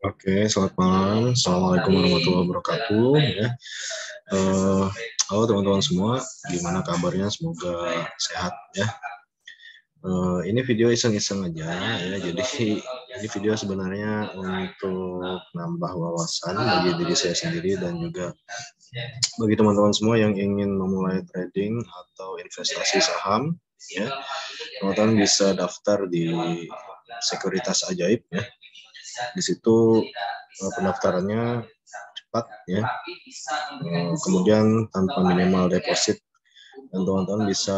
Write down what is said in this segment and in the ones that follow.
Oke, selamat malam. Assalamualaikum warahmatullahi wabarakatuh. Ya. Halo teman-teman semua, gimana kabarnya? Semoga sehat ya. Ini video iseng-iseng aja ya. Jadi ini video sebenarnya untuk nambah wawasan bagi diri saya sendiri dan juga bagi teman-teman semua yang ingin memulai trading atau investasi saham. Ya, teman-teman bisa daftar di Sekuritas Ajaib ya. Di situ pendaftarannya cepat ya, kemudian tanpa minimal deposit, dan teman-teman bisa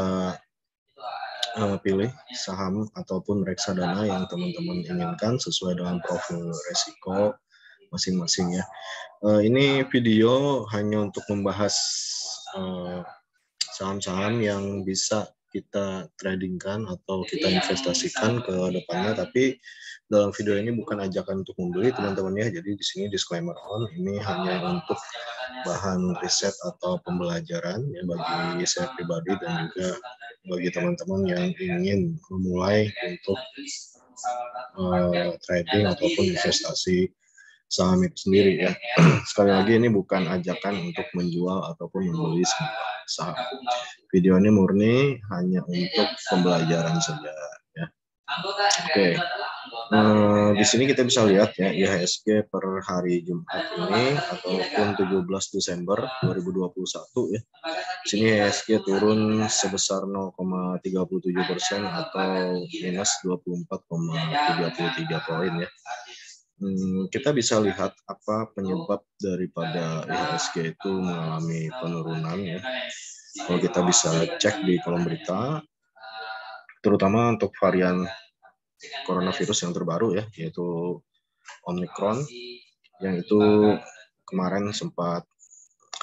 pilih saham ataupun reksadana yang teman-teman inginkan sesuai dengan profil resiko masing-masing ya. Ini video hanya untuk membahas saham-saham yang bisa kita tradingkan atau kita investasikan ke depannya, tapi dalam video ini bukan ajakan untuk membeli teman-teman ya. Jadi di sini disclaimer on, ini hanya untuk bahan riset atau pembelajaran ya bagi saya pribadi dan juga bagi teman-teman yang ingin memulai untuk trading ataupun investasi saham itu sendiri ya. Sekali lagi ini bukan ajakan untuk menjual ataupun membeli saham. Video ini murni hanya untuk pembelajaran saja ya. Oke. Di sini kita bisa lihat ya IHSG per hari Jumat ini ataupun 17 Desember 2021 ya. Di sini IHSG turun sebesar 0,37% atau minus 24,33 poin ya. Kita bisa lihat apa penyebab daripada IHSG itu mengalami penurunan ya. Kalau kita bisa cek di kolom berita, terutama untuk varian coronavirus yang terbaru ya, yaitu Omicron, yang itu kemarin sempat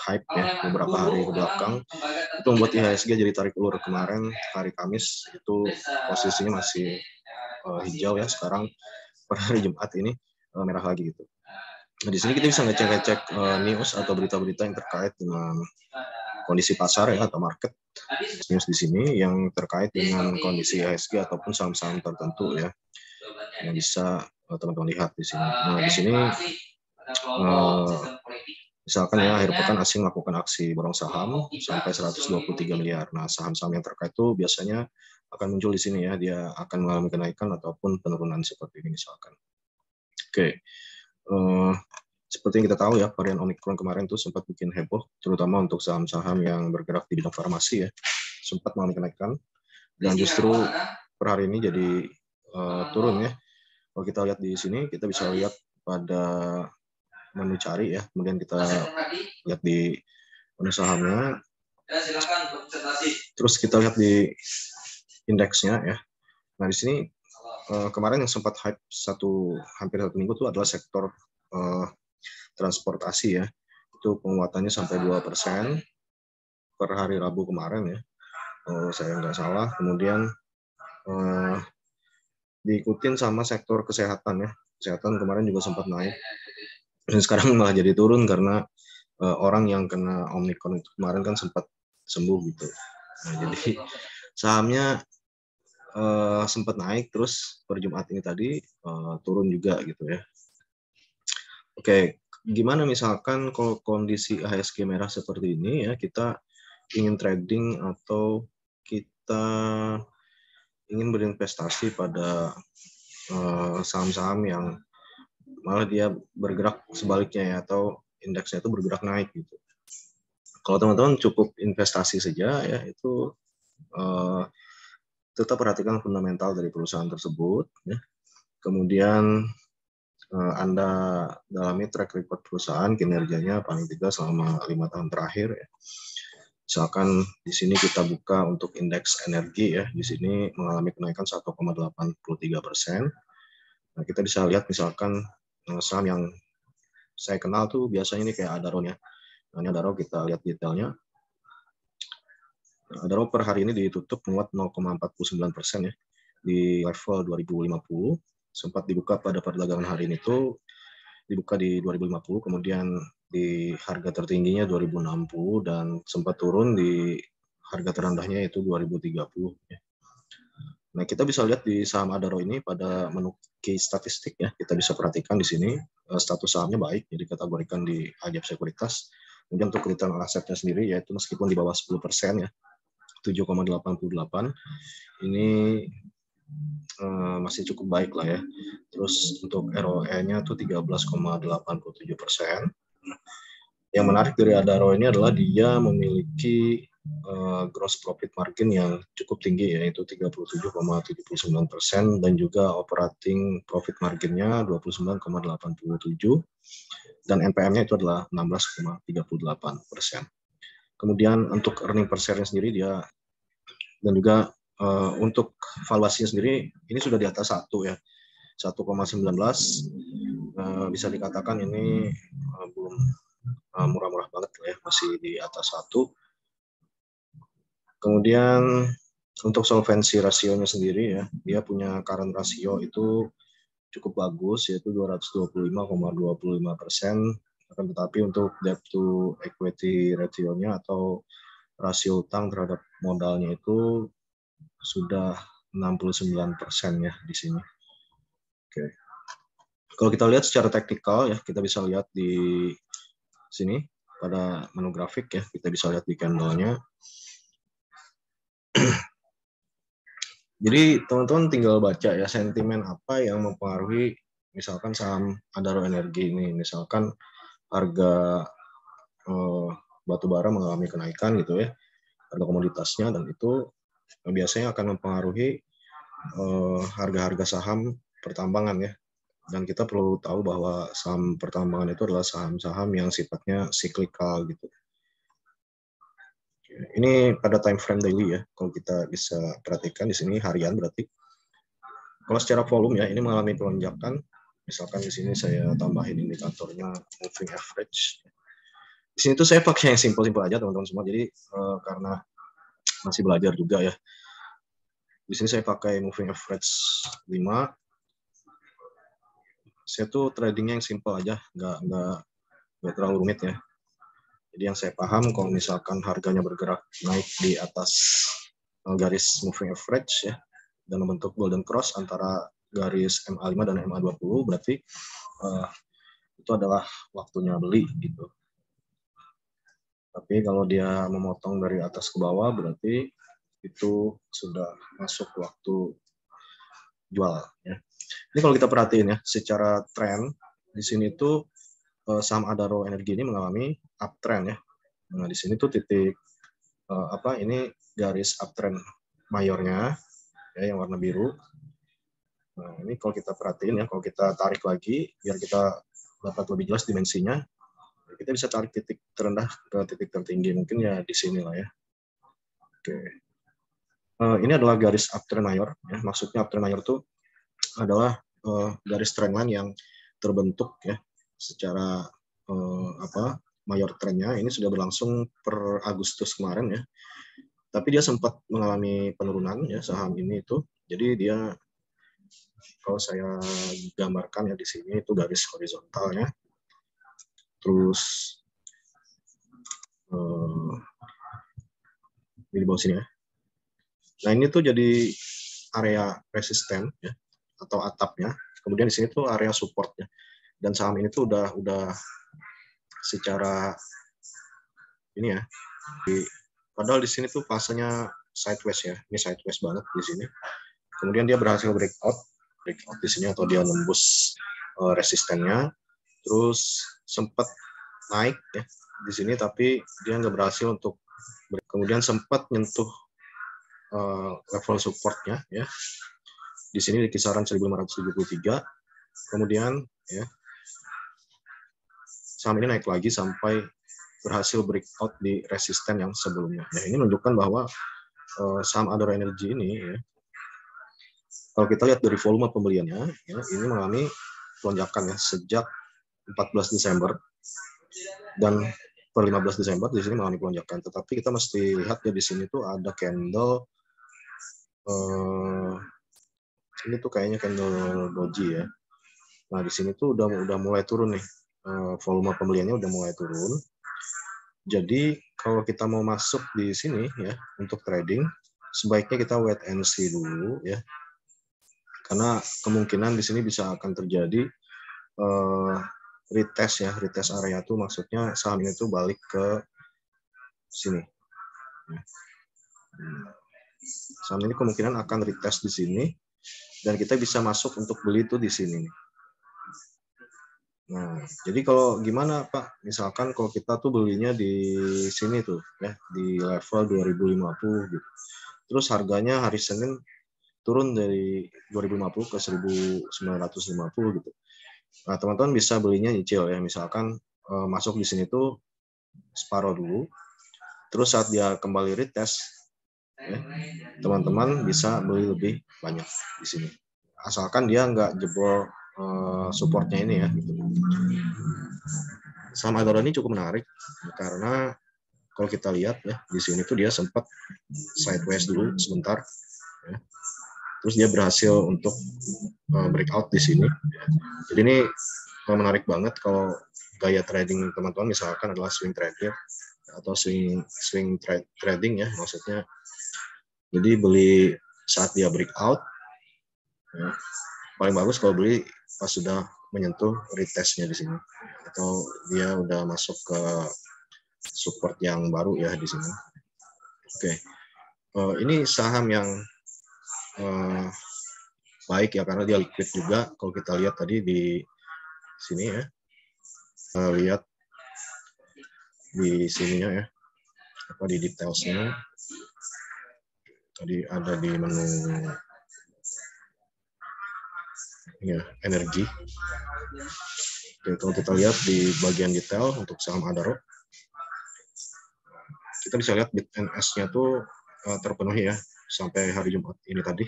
hype ya beberapa hari ke belakang, itu membuat IHSG jadi tarik ulur. Kemarin hari Kamis itu posisinya masih hijau ya, sekarang per hari Jumat ini merah lagi gitu. Nah, di sini kita bisa ngecek news atau berita-berita yang terkait dengan kondisi pasar ya atau market news di sini yang terkait dengan kondisi IHSG ataupun saham-saham tertentu ya yang bisa teman-teman lihat di sini. Nah, di sini misalkan ya akhir pekan asing melakukan aksi borong saham sampai 123 miliar. Nah, saham-saham yang terkait itu biasanya akan muncul di sini ya, dia akan mengalami kenaikan ataupun penurunan seperti ini misalkan. Oke. Seperti yang kita tahu ya, varian Omicron kemarin itu sempat bikin heboh, terutama untuk saham-saham yang bergerak di bidang farmasi ya, sempat mengalami kenaikan, dan justru per hari ini jadi turun ya. Kalau kita lihat di sini, kita bisa lihat pada menu cari ya, kemudian kita lihat di menu sahamnya, terus kita lihat di indeksnya ya. Nah, di sini kemarin yang sempat hype hampir satu minggu itu adalah sektor transportasi ya, itu penguatannya sampai 2% per hari Rabu kemarin ya, saya nggak salah. Kemudian diikutin sama sektor kesehatan ya, kesehatan kemarin juga sempat naik, dan sekarang malah jadi turun karena orang yang kena Omicron itu kemarin kan sempat sembuh gitu. Nah, jadi sahamnya sempat naik, terus per Jumat ini tadi turun juga gitu ya. Oke, gimana misalkan kalau kondisi IHSG merah seperti ini ya, kita ingin trading atau kita ingin berinvestasi pada saham-saham yang malah dia bergerak sebaliknya ya, atau indeksnya itu bergerak naik gitu. Kalau teman-teman cukup investasi saja ya, itu tetap perhatikan fundamental dari perusahaan tersebut ya. Kemudian Anda dalami track record perusahaan, kinerjanya paling tidak selama 5 tahun terakhir ya. Misalkan di sini kita buka untuk indeks energi ya, di sini mengalami kenaikan 1,83%. Nah, kita bisa lihat misalkan saham yang saya kenal tuh biasanya ini kayak Adaro ya. Nah, ini Adaro, kita lihat detailnya. Adaro per hari ini ditutup menguat 0,49% ya, di level 2050. Sempat dibuka pada perdagangan hari ini tuh dibuka di 2050, kemudian di harga tertingginya 2060 dan sempat turun di harga terendahnya itu 2030 ya. Nah, kita bisa lihat di saham Adaro ini pada menu key statistik ya, kita bisa perhatikan di sini status sahamnya baik, jadi kategorikan di ajaib sekuritas. Kemudian untuk return asetnya sendiri yaitu meskipun di bawah 10% ya, 7,88. Ini masih cukup baik lah ya. Terus untuk ROE-nya tuh 13,87%. Yang menarik dari Adaro ini adalah dia memiliki gross profit margin yang cukup tinggi, yaitu 37,79%, dan juga operating profit marginnya 29,87%, dan NPM-nya itu adalah 16,38%. Kemudian untuk earning per share-nya sendiri dia, dan juga untuk valuasinya sendiri ini sudah di atas 1 ya, 1,19, bisa dikatakan ini belum murah-murah banget lah ya, masih di atas 1. Kemudian untuk solvency rasionya sendiri ya, dia punya current rasio itu cukup bagus, yaitu 225,25%. Akan tetapi untuk debt to equity ratio-nya atau rasio utang terhadap modalnya itu sudah 69% ya di sini. Oke. Kalau kita lihat secara teknikal ya, kita bisa lihat di sini pada menu grafik ya, kita bisa lihat di candle-nya. Jadi teman-teman tinggal baca ya sentimen apa yang mempengaruhi misalkan saham Adaro Energi ini. Misalkan harga batu bara mengalami kenaikan gitu ya, harga komoditasnya, dan itu biasanya akan mempengaruhi harga-harga saham pertambangan ya. Dan kita perlu tahu bahwa saham pertambangan itu adalah saham-saham yang sifatnya cyclical gitu. Ini pada time frame daily ya, kalau kita bisa perhatikan di sini harian berarti. Kalau secara volume ya, ini mengalami pelonjakan. Misalkan di sini saya tambahin indikatornya moving average. Di sini tuh saya pakai yang simple-simple aja teman-teman semua. Jadi karena masih belajar juga ya. Di sini saya pakai moving average 5. Saya tuh tradingnya yang simple aja, nggak terlalu rumit ya. Jadi yang saya paham kalau misalkan harganya bergerak naik di atas garis moving average ya, dan membentuk golden cross antara garis MA5 dan MA20, berarti itu adalah waktunya beli gitu. Tapi kalau dia memotong dari atas ke bawah, berarti itu sudah masuk waktu jual ya. Ini kalau kita perhatiin ya, secara tren di sini tuh saham Adaro Energi ini mengalami uptrend ya. Nah, di sini tuh titik ini garis uptrend mayornya ya, yang warna biru. Nah, ini kalau kita perhatiin ya, kalau kita tarik lagi biar kita dapat lebih jelas dimensinya, kita bisa tarik titik terendah ke titik tertinggi, mungkin ya di sini lah ya. Oke. Ini adalah garis uptrend mayor ya. Maksudnya uptrend mayor itu adalah garis trendline yang terbentuk ya secara mayor trendnya ini sudah berlangsung per Agustus kemarin ya. Tapi dia sempat mengalami penurunan ya saham ini itu. Jadi dia, kalau saya gambarkan ya di sini itu garis horizontalnya. Terus di bawah sini ya. Nah, ini tuh jadi area resisten ya atau atapnya. Kemudian di sini tuh area support ya. Dan saham ini tuh udah secara ini ya. Padahal di sini tuh fasenya sideways ya. Ini sideways banget di sini. Kemudian dia berhasil breakout di sini atau dia nembus resistennya. Terus sempat naik ya di sini, tapi dia nggak berhasil untuk kemudian sempat nyentuh level supportnya ya di sini di kisaran 1573. Kemudian ya saham ini naik lagi sampai berhasil breakout di resisten yang sebelumnya. Nah, ini menunjukkan bahwa saham Adaro Energi ini ya, kalau kita lihat dari volume pembeliannya ya, ini mengalami lonjakan ya sejak 14 Desember dan per 15 Desember di sini mengalami lonjakan. Tetapi kita mesti lihat ya di sini tuh ada candle ini tuh kayaknya candle doji ya. Nah, di sini tuh udah mulai turun nih. Volume pembeliannya udah mulai turun. Jadi kalau kita mau masuk di sini ya untuk trading, sebaiknya kita wait and see dulu ya, karena kemungkinan di sini bisa akan terjadi retest ya, retest area tuh maksudnya saham ini tuh balik ke sini. Saham ini kemungkinan akan retest di sini dan kita bisa masuk untuk beli itu di sini. Nah, jadi kalau gimana Pak? Misalkan kalau kita tuh belinya di sini tuh ya, di level 2050 gitu. Terus harganya hari Senin turun dari 2050 ke 1950 gitu. Nah, teman-teman bisa belinya nyicil ya, misalkan masuk di sini tuh separuh dulu. Terus saat dia kembali retest, ya, teman-teman bisa beli lebih banyak di sini. Asalkan dia nggak jebol supportnya ini ya. Gitu. Saham Adora ini cukup menarik karena kalau kita lihat ya di sini tuh dia sempat sideways dulu sebentar, ya. Terus dia berhasil untuk breakout di sini. Jadi ini menarik banget kalau gaya trading teman-teman misalkan adalah swing trader atau swing trading ya maksudnya. Jadi beli saat dia breakout, ya. Paling bagus kalau beli pas sudah menyentuh retestnya di sini atau dia udah masuk ke support yang baru ya di sini. Oke, ini saham yang baik ya karena dia liquid juga. Kalau kita lihat tadi di sini ya, lihat di sininya ya, apa di detailsnya. Tadi ada di menu ya, energi. Oke, kalau kita lihat di bagian detail untuk saham Adaro, kita bisa lihat bid and ask-nya tuh terpenuhi ya sampai hari Jumat ini tadi.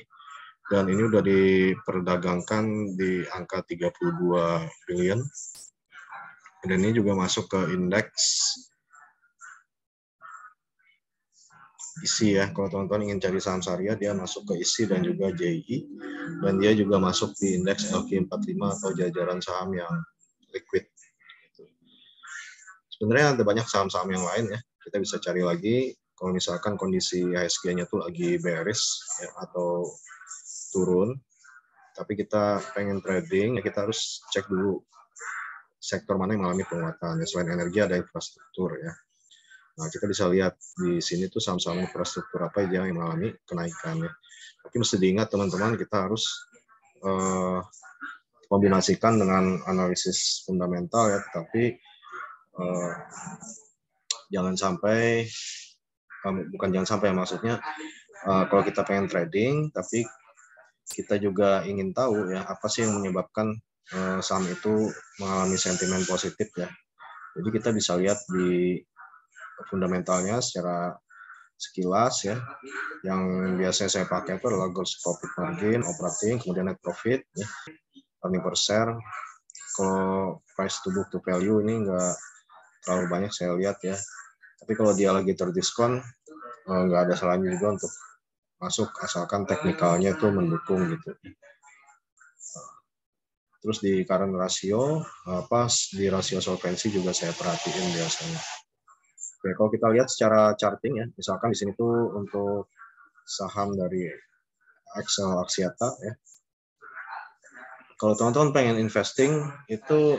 Dan ini udah diperdagangkan di angka 32 billion. Dan ini juga masuk ke indeks ISI ya. Kalau teman-teman ingin cari saham syariah, dia masuk ke ISI dan juga JI. Dan dia juga masuk di indeks LQ45 atau jajaran saham yang liquid. Sebenarnya ada banyak saham-saham yang lain ya. Kita bisa cari lagi kalau misalkan kondisi IHSG-nya tuh lagi bearish ya, atau turun, tapi kita pengen trading, ya kita harus cek dulu sektor mana yang mengalami penguatan. Ya, selain energi ada infrastruktur ya. Nah, kita bisa lihat di sini tuh saham-saham infrastruktur apa aja yang mengalami kenaikan ya. Tapi mesti diingat teman-teman, kita harus kombinasikan dengan analisis fundamental ya, tetapi jangan sampai maksudnya kalau kita pengen trading tapi kita juga ingin tahu ya apa sih yang menyebabkan saham itu mengalami sentimen positif ya. Jadi kita bisa lihat di fundamentalnya secara sekilas ya. Yang biasanya saya pakai itu adalah gross profit margin, operating, kemudian net profit ya. Earning per share. Kalau price to book to value ini nggak terlalu banyak saya lihat ya. Tapi kalau dia lagi terdiskon nggak ada salahnya juga untuk masuk asalkan teknikalnya itu mendukung gitu. Terus di current ratio, di rasio solvency juga saya perhatiin biasanya. Oke, kalau kita lihat secara charting ya, misalkan di sini tuh untuk saham dari Excel Axiata ya. Kalau teman-teman pengen investing itu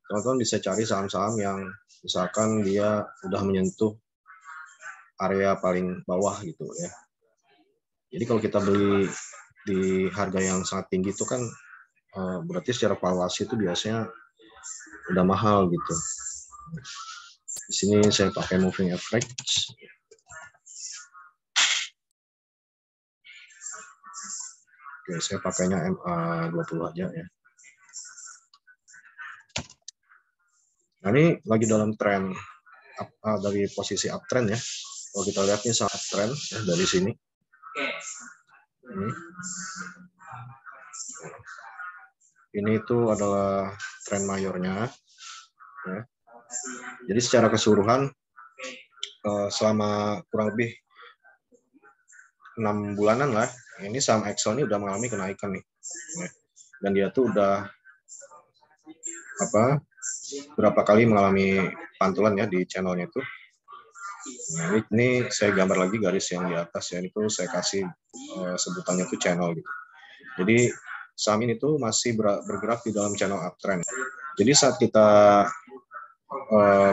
teman-teman bisa cari saham-saham yang misalkan dia udah menyentuh area paling bawah gitu ya. Jadi kalau kita beli di harga yang sangat tinggi itu kan berarti secara valuasi itu biasanya udah mahal gitu. Di sini saya pakai moving average. Oke, saya pakainya MA20 aja ya. Nah, ini lagi dalam tren dari posisi uptrend ya. Kalau kita lihat ini saat uptrend ya dari sini. Ini itu adalah tren mayornya. Ya. Jadi secara keseluruhan selama kurang lebih 6 bulanan lah, ini saham Excel ini udah mengalami kenaikan nih. Ya. Dan dia tuh udah berapa kali mengalami pantulan ya di channelnya itu. Nah, ini saya gambar lagi garis yang di atas ya, itu saya kasih sebutannya tuh channel gitu. Jadi saham ini tuh masih bergerak di dalam channel uptrend. Jadi saat kita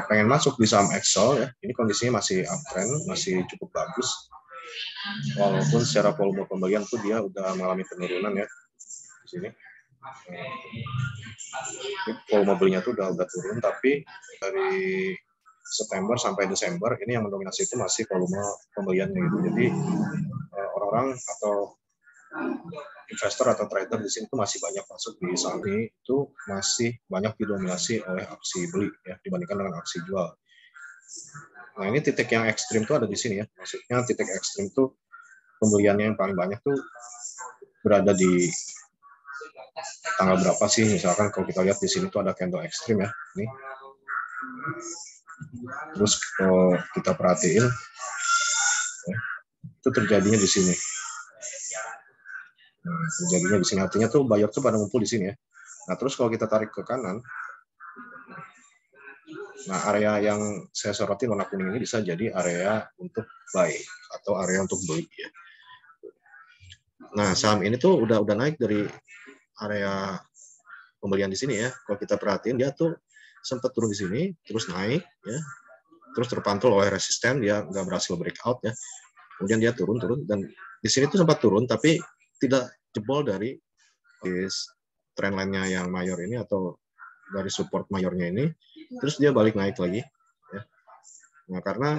pengen masuk di saham Excel ya, ini kondisinya masih uptrend, masih cukup bagus. Walaupun secara volume pembelian tuh dia udah mengalami penurunan ya di sini. Ini volume belinya tuh udah turun, tapi dari September sampai Desember ini yang mendominasi itu masih volume pembeliannya gitu. Jadi orang-orang atau investor atau trader di sini tuh masih banyak masuk di saham ini, itu masih banyak didominasi oleh aksi beli ya dibandingkan dengan aksi jual. Nah, ini titik yang ekstrim tuh ada di sini ya. Maksudnya titik ekstrim tuh pembeliannya yang paling banyak tuh berada di tanggal berapa sih? Misalkan kalau kita lihat di sini tuh ada candle ekstrim ya. Ini. Terus kalau kita perhatiin ya, itu terjadinya di sini. Nah, terjadinya di sini artinya tuh buyer tuh pada ngumpul di sini ya. Nah, terus kalau kita tarik ke kanan, nah area yang saya sorotin warna kuning ini bisa jadi area untuk buy atau area untuk beli ya. Nah, saham ini tuh udah naik dari area pembelian di sini ya. Kalau kita perhatiin dia tuh sempat turun di sini, terus naik ya, terus terpantul oleh resisten, dia nggak berhasil breakout ya. Kemudian dia turun dan di sini tuh sempat turun tapi tidak jebol dari trend line-nya yang mayor ini atau dari support mayornya ini, terus dia balik naik lagi ya. Nah, karena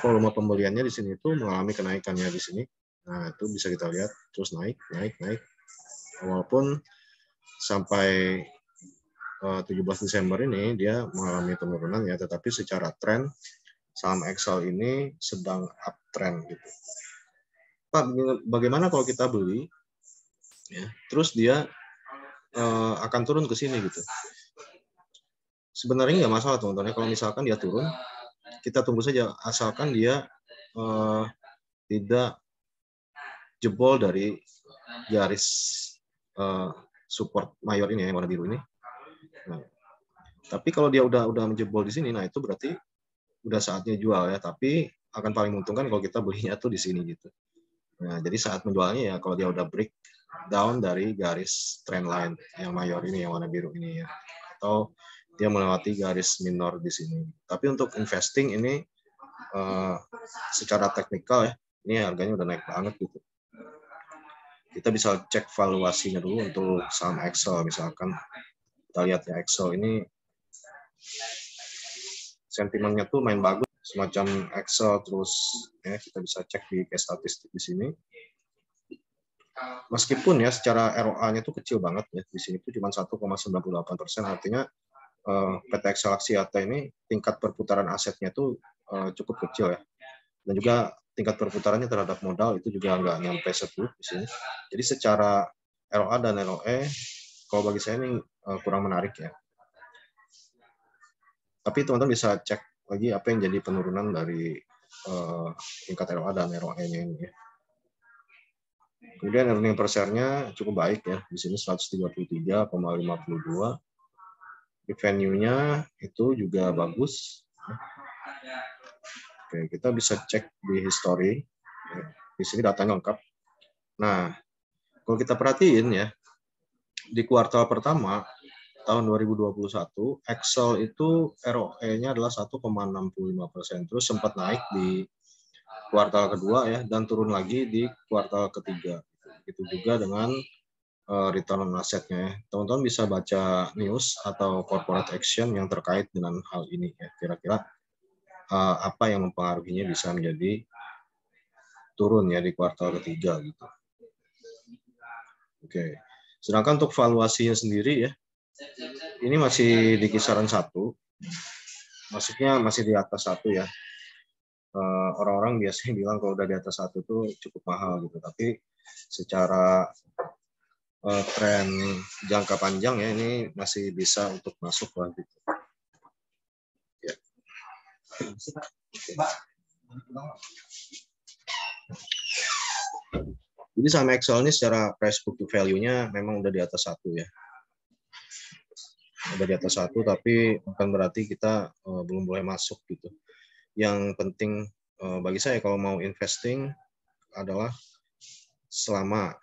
volume pembeliannya di sini itu mengalami kenaikannya di sini. Nah, itu bisa kita lihat terus naik. Walaupun sampai 17 Desember ini dia mengalami penurunan ya, tetapi secara tren saham Excel ini sedang uptrend gitu. Pak, bagaimana kalau kita beli ya, terus dia akan turun ke sini gitu? Sebenarnya nggak masalah teman-teman, kalau misalkan dia turun, kita tunggu saja asalkan dia tidak jebol dari garis support mayor ini yang warna biru ini. Nah, tapi kalau dia udah menjebol di sini, nah itu berarti udah saatnya jual ya. Tapi akan paling menguntungkan kalau kita belinya tuh di sini gitu. Nah, jadi saat menjualnya ya kalau dia udah break down dari garis trend line yang mayor ini yang warna biru ini ya, atau dia melewati garis minor di sini. Tapi untuk investing ini secara teknikal ya, ini harganya udah naik banget gitu. Kita bisa cek valuasinya dulu untuk saham Excel misalkan. Kita lihat ya Excel ini sentimennya tuh main bagus semacam Excel, terus ya kita bisa cek di statistik di sini. Meskipun ya secara ROA-nya tuh kecil banget ya, di sini tuh cuma 1,98%, artinya PT Excel Axiata ini tingkat perputaran asetnya tuh cukup kecil ya, dan juga tingkat perputarannya terhadap modal itu juga nggak nyampe 10 di sini. Jadi secara ROA dan ROE kalau bagi saya ini kurang menarik ya. Tapi teman-teman bisa cek lagi apa yang jadi penurunan dari tingkat ROA dan ROE-nya ini ya. Kemudian earning per share-nya cukup baik ya. Di sini 133,52. Revenue-nya itu juga bagus. Oke, kita bisa cek di history. Di sini datanya lengkap. Nah, kalau kita perhatiin ya, di kuartal pertama tahun 2021, Excel itu ROE-nya adalah 1,65%. Terus sempat naik di kuartal kedua ya, dan turun lagi di kuartal ketiga. Itu juga dengan return on asset-nya. Teman-teman bisa baca news atau corporate action yang terkait dengan hal ini ya. Kira-kira apa yang mempengaruhinya bisa menjadi turun ya di kuartal ketiga gitu. Oke. Sedangkan untuk valuasinya sendiri ya, ini masih di kisaran 1. Maksudnya masih di atas 1 ya. Orang-orang biasanya bilang kalau udah di atas 1 tuh cukup mahal gitu. Tapi secara tren jangka panjang ya ini masih bisa untuk masuk lah gitu. Ya. Jadi saham Excel ini secara price book to value-nya memang udah di atas 1 ya. udah di atas 1, tapi bukan berarti kita belum boleh masuk gitu. Yang penting bagi saya kalau mau investing adalah selama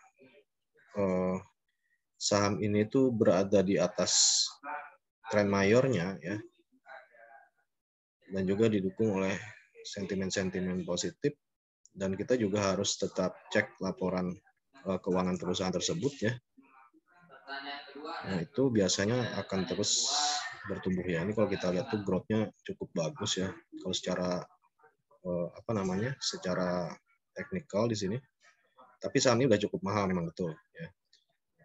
saham ini tuh berada di atas tren mayornya ya, dan juga didukung oleh sentimen-sentimen positif, dan kita juga harus tetap cek laporan keuangan perusahaan tersebut ya. Nah, itu biasanya akan terus bertumbuh ya. Ini kalau kita lihat tuh growth-nya cukup bagus ya. Kalau secara secara teknikal di sini. Tapi saham ini udah cukup mahal memang, betul ya.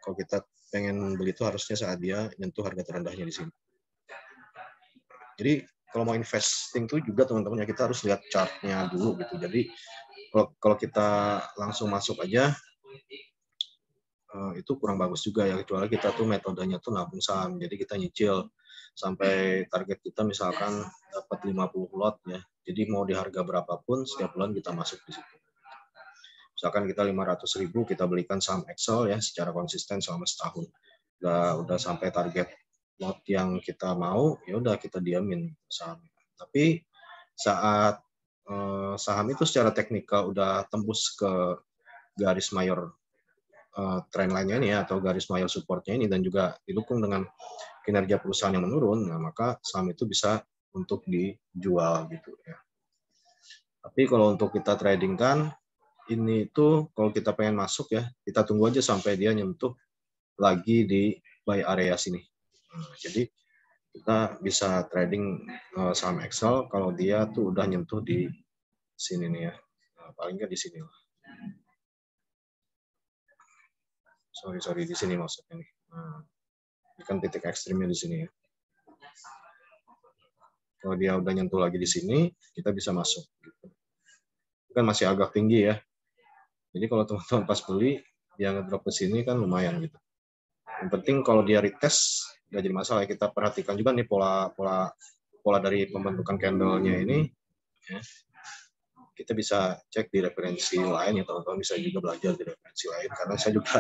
Kalau kita pengen beli itu harusnya saat dia nyentuh harga terendahnya di sini. Jadi kalau mau investing tuh juga teman-teman ya, kita harus lihat chart-nya dulu gitu. Jadi kalau kita langsung masuk aja itu kurang bagus juga ya, kecuali kita tuh metodenya tuh nabung saham. Jadi kita nyicil sampai target kita misalkan dapat 50 lot ya. Jadi mau di harga berapapun setiap bulan kita masuk di situ. Misalkan kita 500.000 kita belikan saham Excel ya secara konsisten selama setahun. Udah sampai target lot yang kita mau, ya udah kita diamin saham. Tapi saat saham itu secara teknikal udah tembus ke garis mayor trend line-nya ini ya, atau garis mayor supportnya ini, dan juga didukung dengan kinerja perusahaan yang menurun, nah maka saham itu bisa untuk dijual gitu ya. Tapi kalau untuk kita trading kan, ini itu kalau kita pengen masuk ya, kita tunggu aja sampai dia nyentuh lagi di buy area sini. Nah, jadi kita bisa trading saham Excel kalau dia tuh udah nyentuh di sini nih ya. Nah, paling nggak di sini lah. Sorry di sini maksudnya nih. Nah, ini kan titik ekstrimnya di sini ya. Kalau dia udah nyentuh lagi di sini, kita bisa masuk. Gitu. Kan masih agak tinggi ya. Jadi kalau teman-teman pas beli, dia ngedrop ke sini kan lumayan gitu. Yang penting kalau dia retest, nggak jadi masalah. Kita perhatikan juga nih pola dari pembentukan candle-nya ini. Ya. Kita bisa cek di referensi lain ya, teman-teman bisa juga belajar di referensi lain. Karena saya juga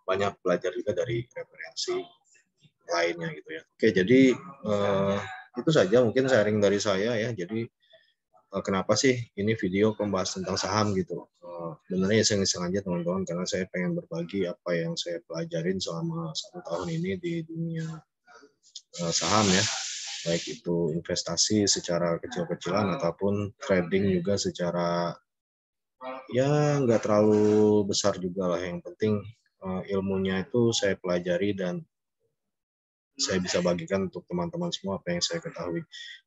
banyak belajar juga dari referensi lainnya gitu ya. Oke, jadi itu saja mungkin sharing dari saya ya. Jadi kenapa sih ini video membahas tentang saham gitu. Sebenarnya iseng-iseng aja teman-teman, karena saya pengen berbagi apa yang saya pelajarin selama 1 tahun ini di dunia saham ya. Baik itu investasi secara kecil-kecilan ataupun trading juga secara ya nggak terlalu besar juga lah. Yang penting ilmunya itu saya pelajari dan saya bisa bagikan untuk teman-teman semua apa yang saya ketahui.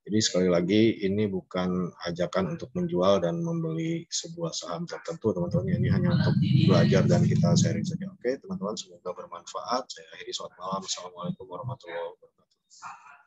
Jadi sekali lagi ini bukan ajakan untuk menjual dan membeli sebuah saham tertentu teman-teman. Ini hanya untuk belajar dan kita sharing saja. Oke teman-teman, semoga bermanfaat. Saya akhiri, selamat malam. Assalamualaikum warahmatullahi wabarakatuh.